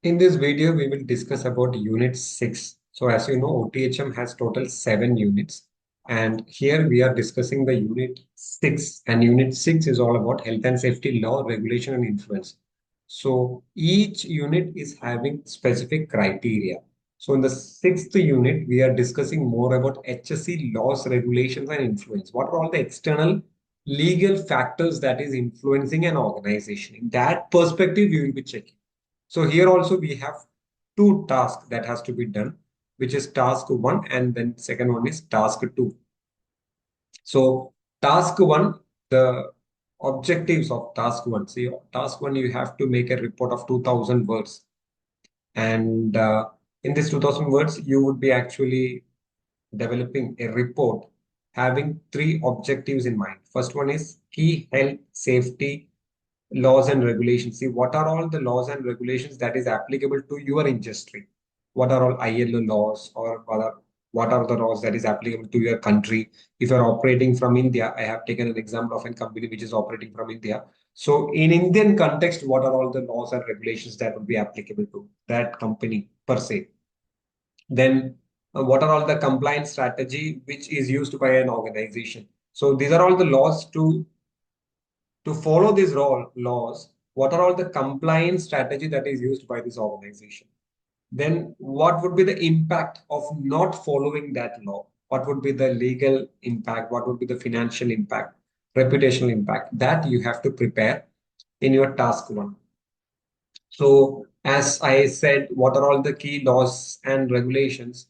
In this video, we will discuss about Unit 6. So as you know, OTHM has total 7 units. And here we are discussing the Unit 6. And Unit 6 is all about health and safety law, regulation, and influence. So each unit is having specific criteria. So in the 6th unit, we are discussing more about HSE laws, regulations, and influence. What are all the external legal factors that is influencing an organization? In that perspective, we will be checking. So here also we have two tasks that has to be done, which is task one and then second one is task two. So task one, the objectives of task one. See, task one, you have to make a report of 2000 words. And in this 2000 words, you would be actually developing a report having three objectives in mind. First one is key health, safety, laws and regulations. See, what are all the laws and regulations that is applicable to your industry? What are all ILO laws or what are the laws that is applicable to your country? If you're operating from India, I have taken an example of a company which is operating from India. So in Indian context, what are all the laws and regulations that would be applicable to that company per se? Then what are all the compliance strategy which is used by an organization? So these are all the laws to follow these laws, what are all the compliance strategy that is used by this organization? Then what would be the impact of not following that law? What would be the legal impact? What would be the financial impact, reputational impact? That you have to prepare in your task one. So as I said, what are all the key laws and regulations?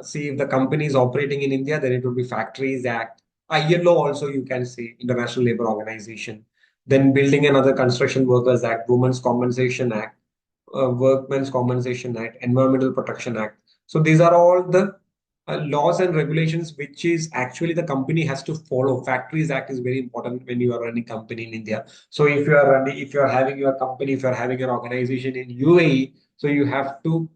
See, if the company is operating in India, then it would be Factories Act. ILO also you can say, International Labour Organization. Then Building and Other Construction Workers Act, Women's Compensation Act, Workmen's Compensation Act, Environmental Protection Act. So these are all the laws and regulations which is actually the company has to follow. Factories Act is very important when you are running company in India. So if you are running, if you are having your company, if you are having your organization in UAE, so you have to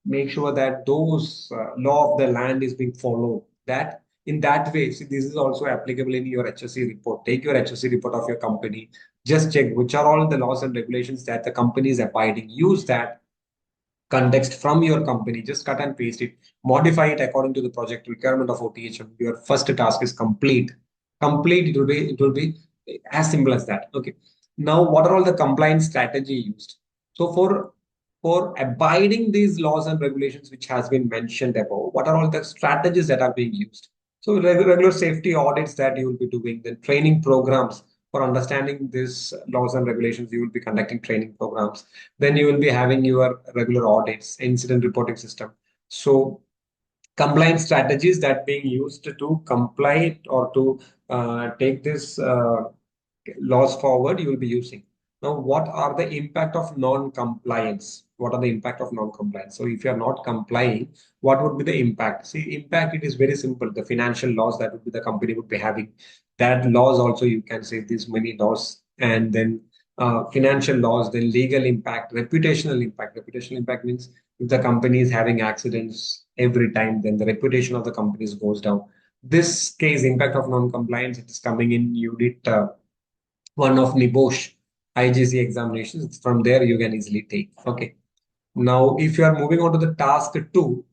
make sure that those law of the land is being followed. That in that way, see, this is also applicable in your HSE report. Take your HSE report of your company. Just check which are all the laws and regulations that the company is abiding. Use that context from your company, just cut and paste it, modify it according to the project requirement of OTHM. Your first task is complete. Complete, it will be as simple as that. Okay. Now, what are all the compliance strategy used? So for abiding these laws and regulations which has been mentioned above, what are all the strategies that are being used? So regular safety audits that you will be doing, then training programs for understanding these laws and regulations, you will be conducting training programs. Then you will be having your regular audits, incident reporting system. So compliance strategies that being used to comply or to take this laws forward, you will be using. Now, what are the impact of non-compliance? What are the impact of non-compliance? So if you are not complying, what would be the impact? See, impact, it is very simple. The financial loss that would be the company would be having. That laws also, you can say these many laws, and then financial loss, then legal impact, reputational impact. Reputational impact means if the company is having accidents every time, then the reputation of the companies goes down. This case, impact of non-compliance, it is coming in unit one of NIBOSH IGC examinations. From there, you can easily take. Okay. Now, if you are moving on to the task two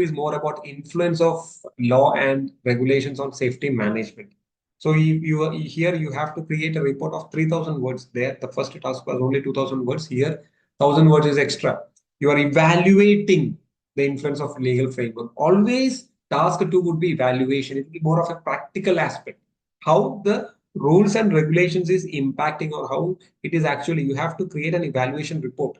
is more about influence of law and regulations on safety management. So here you have to create a report of 3000 words there. The first task was only 2000 words. Here, 1000 words is extra. You are evaluating the influence of legal framework. Always task two would be evaluation. It will be more of a practical aspect. How the rules and regulations is impacting or how it is actually, you have to create an evaluation report.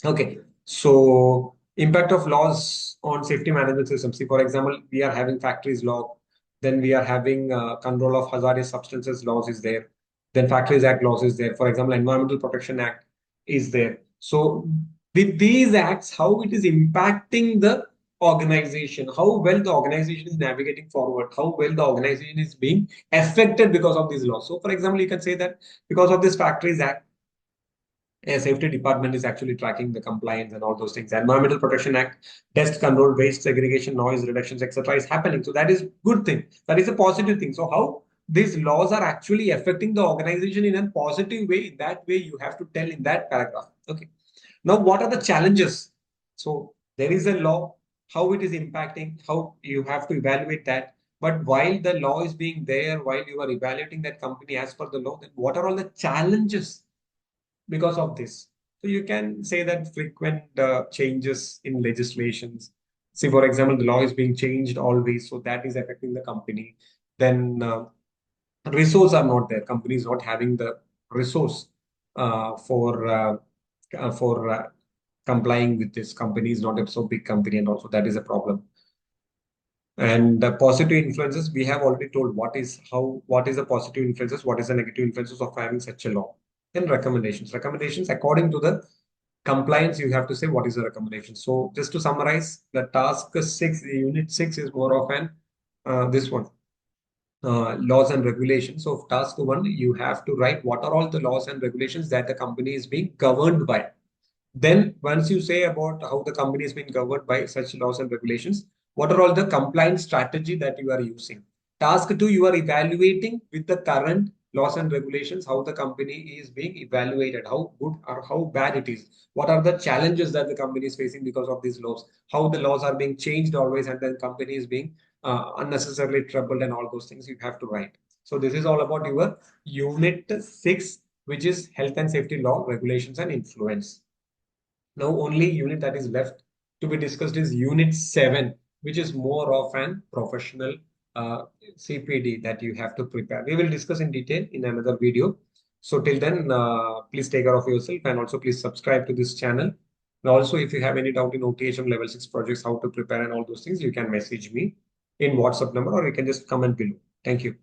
Okay, so impact of laws on safety management systems. See, for example, we are having factories law, then we are having control of hazardous substances laws is there, then Factories Act laws is there. For example, Environmental Protection Act is there. So with these acts, how it is impacting the organization, how well the organization is navigating forward, how well the organization is being affected because of these laws. So, for example, you can say that because of this Factories Act, a safety department is actually tracking the compliance and all those things. Environmental Protection Act, dust control, waste segregation, noise reductions, etc. is happening. So that is good thing. That is a positive thing. So how these laws are actually affecting the organization in a positive way, in that way you have to tell in that paragraph. Okay. Now, what are the challenges? So there is a law, how it is impacting, how you have to evaluate that. But while the law is being there, while you are evaluating that company as per the law, then what are all the challenges because of this? So you can say that frequent changes in legislations. See, for example, the law is being changed always, so that is affecting the company. Then resource are not there. Company is not having the resource for complying with this. Company is not a so big company, and also that is a problem. And the positive influences, we have already told what is the positive influences, what is the negative influences of having such a law. Then recommendations. Recommendations according to the compliance, you have to say what is the recommendation. So just to summarize, the task six, the unit six is more of an this one laws and regulations. So task one, you have to write what are all the laws and regulations that the company is being governed by. Then once you say about how the company has been governed by such laws and regulations, what are all the compliance strategy that you are using? Task two, you are evaluating with the current laws and regulations how the company is being evaluated, how good or how bad it is. What are the challenges that the company is facing because of these laws? How the laws are being changed always, and then company is being unnecessarily troubled, and all those things you have to write. So this is all about your unit six, which is health and safety law, regulations, and influence. Now, only unit that is left to be discussed is Unit 7, which is more of an professional CPD that you have to prepare. We will discuss in detail in another video. So till then, please take care of yourself, and also please subscribe to this channel. And also, if you have any doubt in OTHM Level 6 projects, how to prepare and all those things, you can message me in WhatsApp number, or you can just comment below. Thank you.